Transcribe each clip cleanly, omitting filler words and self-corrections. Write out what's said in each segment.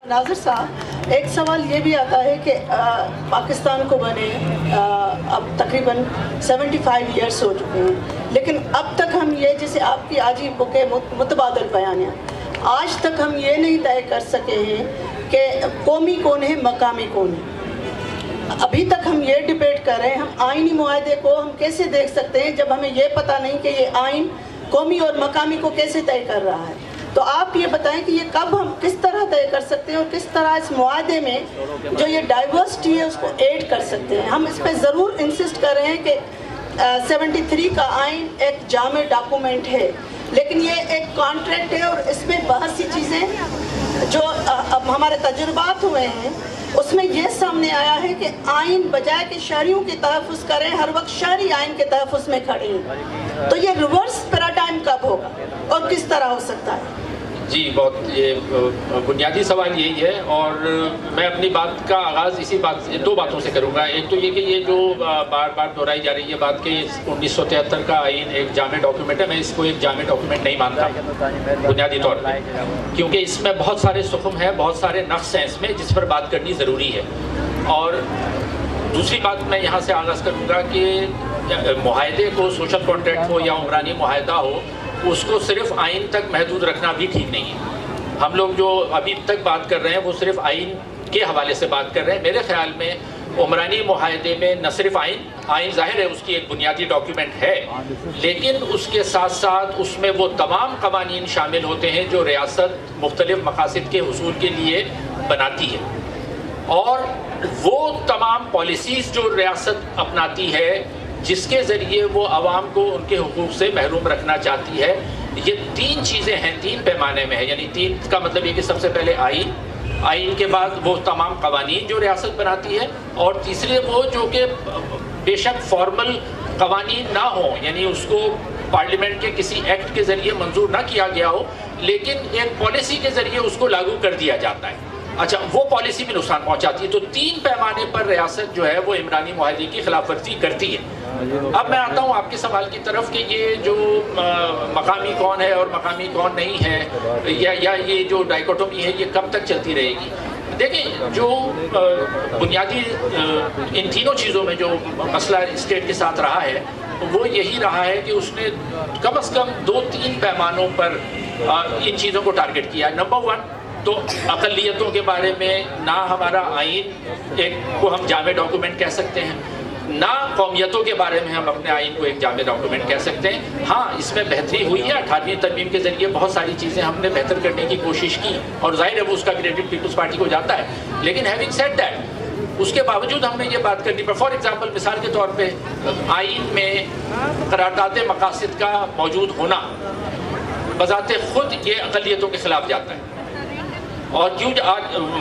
नाज़िर साहब, एक सवाल ये भी आता है कि पाकिस्तान को बने अब तकरीबन 75 ईयर्स हो चुके हैं, लेकिन अब तक हम ये, जैसे आपकी आज ही बुक है मुतबादल बयानिया, आज तक हम ये नहीं तय कर सके हैं कि कौमी कौन है, मकामी कौन है। अभी तक हम ये डिबेट कर रहे हैं, हम आइनी मुआहदे को हम कैसे देख सकते हैं जब हमें ये पता नहीं कि ये आइन कौमी और मकामी को कैसे तय कर रहा है। तो आप ये बताएं कि ये कब हम किस तरह तय कर सकते हैं और किस तरह इस मुआहदे में जो ये डाइवर्सिटी है उसको ऐड कर सकते हैं। हम इस पर ज़रूर इंसिस्ट कर रहे हैं कि 73 का आइन एक जामे डॉक्यूमेंट है, लेकिन ये एक कॉन्ट्रैक्ट है और इसमें बहुत सी चीज़ें जो अब हमारे तजुर्बात हुए हैं उसमें ये सामने आया है कि आइन बजाय कि शहरियों के तहफ़्फ़ुज़ करें, हर वक्त शहरी आइन के तहफ़्फ़ुज़ में खड़े हैं। तो ये रिवर्स पैराडाइम कब होगा और किस तरह हो सकता है? जी, बहुत ये बुनियादी सवाल यही है, और मैं अपनी बात का आगाज़ इसी बात, दो बातों से करूँगा। एक तो ये कि ये जो बार बार दोहराई जा रही है बात कि 1973 का आइन एक जामे डॉक्यूमेंट है, मैं इसको एक जामे डॉक्यूमेंट नहीं मानता बुनियादी तौर पर, क्योंकि इसमें बहुत सारे सुखम हैं, बहुत सारे नक्स हैं इसमें, जिस पर बात करनी ज़रूरी है। और दूसरी बात मैं यहाँ से आगाज़ करूँगा कि मुआहदे को, सोशल कॉन्ट्रैक्ट हो या उमरानी मुआहदा हो, उसको सिर्फ आइन तक महदूद रखना भी ठीक नहीं है। हम लोग जो अभी तक बात कर रहे हैं वो सिर्फ आइन के हवाले से बात कर रहे हैं। मेरे ख्याल में उमरानी मुआहदे में न सिर्फ आइन ज़ाहिर है उसकी एक बुनियादी डॉक्यूमेंट है, लेकिन उसके साथ साथ उसमें वो तमाम कवानीन शामिल होते हैं जो रियासत मुख्तलिफ मकासद के हुसूल के लिए बनाती है, और वो तमाम पॉलिसीज़ जो रियासत अपनाती है जिसके ज़रिए वो आवाम को उनके हुकूक से महरूम रखना चाहती है। ये तीन चीज़ें हैं, तीन पैमाने में है। यानी तीन का मतलब ये कि सबसे पहले आइन के बाद वो तमाम कवानीन जो रियासत बनाती है, और तीसरे वो जो कि बेशक फॉर्मल कवानीन ना हो, यानी उसको पार्लियामेंट के किसी एक्ट के ज़रिए मंजूर ना किया गया हो, लेकिन एक पॉलिसी के ज़रिए उसको लागू कर दिया जाता है। अच्छा, वो पॉलिसी भी नुकसान पहुंचाती है। तो तीन पैमाने पर रियासत जो है वो इमरानी मुआहदे की खिलाफ वर्जी करती है। अब मैं आता हूँ आपके सवाल की तरफ कि ये जो मकामी कौन है और मकामी कौन नहीं है, या ये जो डाइकोटोमी है ये कब तक चलती रहेगी। देखिए, जो बुनियादी इन तीनों चीज़ों में जो मसला स्टेट के साथ रहा है वो यही रहा है कि उसने कम से कम 2-3 पैमानों पर इन चीज़ों को टारगेट किया। नंबर 1 तो अक़लियतों के बारे में ना हमारा आइन एक को हम जामे डॉक्यूमेंट कह सकते हैं, ना कौमियतों के बारे में हम अपने आइन को एक जामे डॉक्यूमेंट कह सकते हैं। हाँ, इसमें बेहतरी हुई है, 18वीं तरमीम के ज़रिए बहुत सारी चीज़ें हमने बेहतर करने की कोशिश की, और ज़ाहिर है वो उसका क्रेडिट पीपल्स पार्टी को जाता है। लेकिन हैविंग सेड दैट, उसके बावजूद हमने ये बात करनी पर, फॉर एग्जाम्पल मिसाल के तौर पर आइन में करारदाद मकासद का मौजूद होना बज़ाते खुद ये अक़लियतों के ख़िलाफ़ जाता है। और क्यों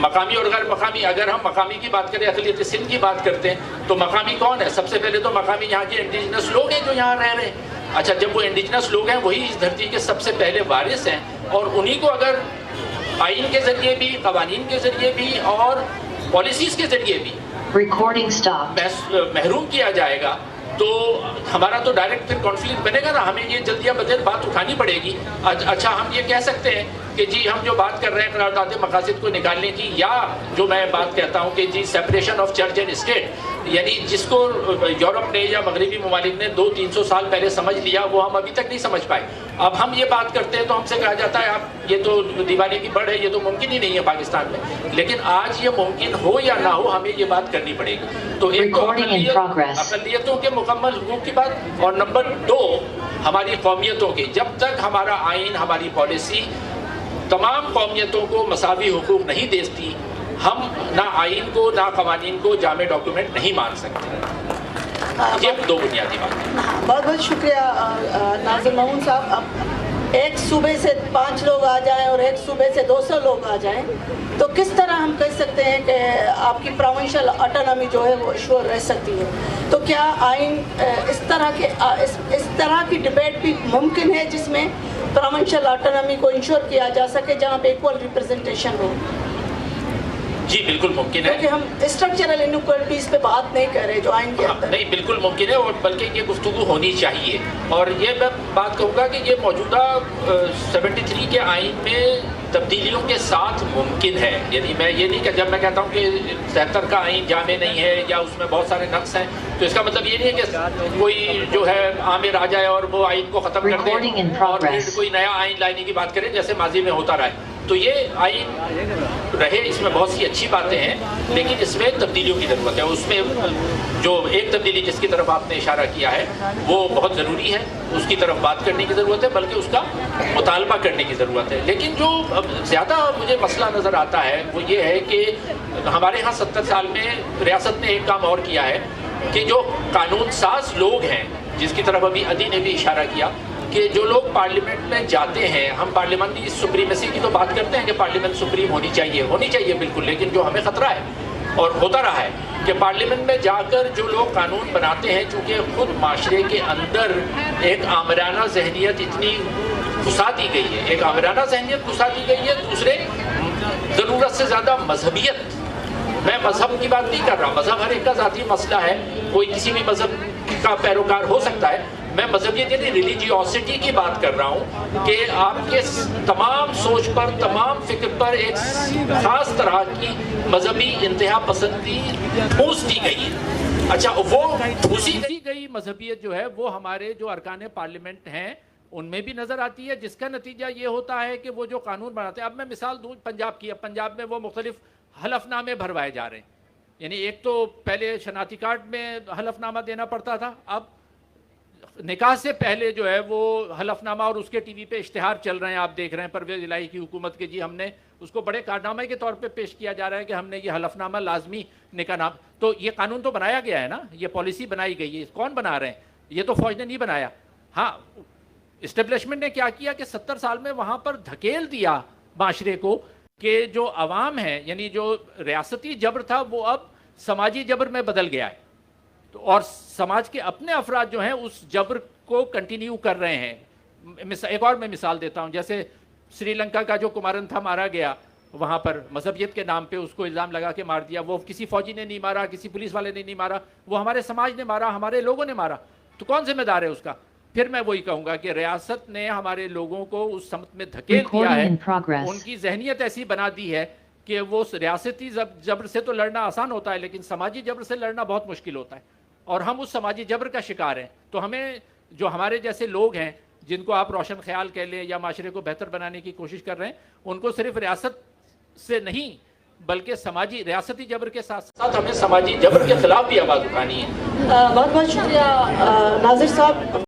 मकामी और गैर मकामी, अगर हम मकामी की बात करें, अक़लियत सिंध की बात करते हैं, तो मकामी कौन है? सबसे पहले तो मकामी यहाँ के इंडिजिनस लोग हैं जो यहाँ रह रहे हैं। अच्छा, जब वो इंडिजिनस लोग हैं वही इस धरती के सबसे पहले वारिस हैं, और उन्हीं को अगर आइन के ज़रिए भी, कवानीन के ज़रिए भी और पॉलिसीज़ के ज़रिए भी महरूम किया जाएगा, तो हमारा तो डायरेक्ट फिर कॉन्फ्लिक्ट बनेगा ना। हमें ये जल्दिया बदल बात उठानी पड़ेगी। अच्छा, हम ये कह सकते हैं कि जी हम जो बात कर रहे हैं करारदाद मकासद को निकालने की, या जो मैं बात कहता हूँ कि जी separation of church and state, यानी जिसको यूरोप ने या मगरबी ममालिक ने 200-300 साल पहले समझ लिया, वो हम अभी तक नहीं समझ पाए। अब हम ये बात करते हैं तो हमसे कहा जाता है आप ये तो दीवाने की बढ़ है, ये तो मुमकिन ही नहीं है पाकिस्तान में। लेकिन आज ये मुमकिन हो या ना हो, हमें ये बात करनी पड़ेगी। तो एक तो अक़लियतों के मुकम्मल हुकूक की बात, और नंबर 2 हमारी कौमियतों की। जब तक हमारा आइन, हमारी पॉलिसी तमाम कौमियतों को मसावी हुकूक नहीं देती, हम ना आइन को ना कवानीन को जामे डॉक्यूमेंट नहीं मान सकते। ये दो बुनियादी बात। बहुत बहुत शुक्रिया नाज़िर मामून साहब। अब एक सूबे से 5 लोग आ जाएं और एक सूबे से 200 लोग आ जाएं, तो किस तरह हम कह सकते हैं कि आपकी प्रोविंशियल ऑटोनॉमी जो है वो श्योर रह सकती है? तो क्या आइन इस तरह की डिबेट भी मुमकिन है जिसमें प्रोविंशियल ऑटोनॉमी को इंश्योर किया जा सके, जहाँ पे इक्वल रिप्रेजेंटेशन हो? जी बिल्कुल मुमकिन है, क्योंकि हम स्ट्रक्चरल इनइक्वालिटीज़ पे बात नहीं कर रहे जो आइन के अंदर। नहीं, बिल्कुल मुमकिन है, और बल्कि ये गुफ्तगू होनी चाहिए। और ये मैं बात कहूँगा कि ये मौजूदा 73 के आइन में تبدیلیوں کے ساتھ ممکن ہے. یعنی میں یہ نہیں کہ جب میں کہتا ہوں کہ 73 کا آئین جامع نہیں ہے یا اس میں بہت سارے نقص ہیں تو اس کا مطلب یہ نہیں ہے کہ کوئی جو ہے عامر آ جائے اور وہ آئین کو ختم کر دے اور پھر کوئی نیا آئین لانے کی بات کرے جیسے ماضی میں ہوتا رہا ہے. تو یہ آئین رہے, اس میں بہت سی اچھی باتیں ہیں لیکن اس میں تبدیلیوں کی ضرورت ہے. اس میں جو ایک تبدیلی جس کی طرف آپ نے اشارہ کیا ہے وہ بہت ضروری ہے, اس کی طرف بات کرنے کی ضرورت ہے, بلکہ اس کا مطالبہ کرنے کی ضرورت ہے. لیکن جو زیادہ مجھے مسئلہ نظر آتا ہے وہ یہ ہے کہ ہمارے ہاں 70 سال میں ریاست نے ایک کام اور کیا ہے کہ جو قانون ساز لوگ ہیں, جس کی طرف ابھی ادی نے بھی اشارہ کیا, کہ جو لوگ پارلیمنٹ میں جاتے ہیں, ہم پارلیمنٹری سپریمیسی کی تو بات کرتے ہیں کہ پارلیمنٹ سپریم ہونی چاہیے بالکل, لیکن جو ہمیں خطرہ ہے اور ہوتا رہا ہے کہ پارلیمنٹ میں جا کر جو لوگ قانون بناتے ہیں, چونکہ خود معاشرے کے اندر ایک آمرانہ ذہنیت اتنی گھسا دی گئی ہے, ایک آمرانہ ذہنیت گھسا دی گئی ہے, دوسرے ضرورت سے زیادہ مذہبیت. میں مذہب کی بات نہیں کر رہا, مذہب ہر ایک کا ذاتی مسئلہ ہے, کوئی کسی بھی مذہب کا پیروکار ہو سکتا ہے. میں مذہبیت یعنی ریلیجیوسٹی کی بات کر رہا ہوں کہ آپ کے تمام سوچ پر, تمام فکر پر ایک خاص طرح کی مذہبی انتہا پسندی ٹھوس دی گئی ہے. اچھا, وہ ٹھوسی گئی مذہبیت جو ہے وہ ہمارے جو ارکان پارلیمنٹ ہیں ان میں بھی نظر آتی ہے, جس کا نتیجہ یہ ہوتا ہے کہ وہ جو قانون بناتے ہیں. اب میں مثال دوں پنجاب کی, اب پنجاب میں وہ مختلف حلف نامے بھروائے جا رہے ہیں. یعنی ایک تو پہلے شناختی کارڈ میں حلف نامہ دینا پڑتا تھا, اب نکاح سے پہلے جو ہے وہ حلف نامہ, اور اس کے ٹی وی پہ اشتہار چل رہے ہیں, آپ دیکھ رہے ہیں پرویز الہی کی حکومت کے, جی ہم نے اس کو بڑے کارنامے کے طور پہ پیش کیا جا رہا ہے کہ ہم نے یہ حلف نامہ لازمی نکاح نام. تو یہ قانون تو بنایا گیا ہے نا, یہ پالیسی بنائی گئی ہے, کون بنا رہے ہیں؟ یہ تو فوج نے نہیں بنایا. ہاں, اسٹیبلشمنٹ نے کیا کیا کہ 70 سال میں وہاں پر دھکیل دیا معاشرے کو کہ جو عوام ہے, یعنی جو ریاستی جبر تھا وہ اب سماجی جبر میں بدل گیا ہے, اور سماج کے اپنے افراد جو ہیں اس جبر کو کنٹینیو کر رہے ہیں. ایک اور میں مثال دیتا ہوں, جیسے سری لنکا کا جو کمارن تھا مارا گیا, وہاں پر مذہبیت کے نام پہ اس کو الزام لگا کے مار دیا. وہ کسی فوجی نے نہیں مارا, کسی پولیس والے نے نہیں مارا, وہ ہمارے سماج نے مارا, ہمارے لوگوں نے مارا. تو کون ذمہ دار ہے اس کا؟ پھر میں وہی کہوں گا کہ ریاست نے ہمارے لوگوں کو اس سمت میں دھکیل دیا ہے, ان کی ذہنیت ایسی بنا دی ہے کہ وہ ریاستی جبر سے تو لڑنا آسان ہوتا ہے لیکن سماجی جبر سے لڑنا بہت مشکل ہوتا ہے, اور ہم اس سماجی جبر کا شکار ہیں. تو ہمیں جو ہمارے جیسے لوگ ہیں جن کو آپ روشن خیال کہہ لیں یا معاشرے کو بہتر بنانے کی کوشش کر رہے ہیں, ان کو صرف ریاست سے نہیں بلکہ سماجی ریاستی جبر کے ساتھ ساتھ ہمیں سماجی جبر کے خلاف بھی آواز اٹھانی ہے. بہت بہت شکریہ ناظر صاحب.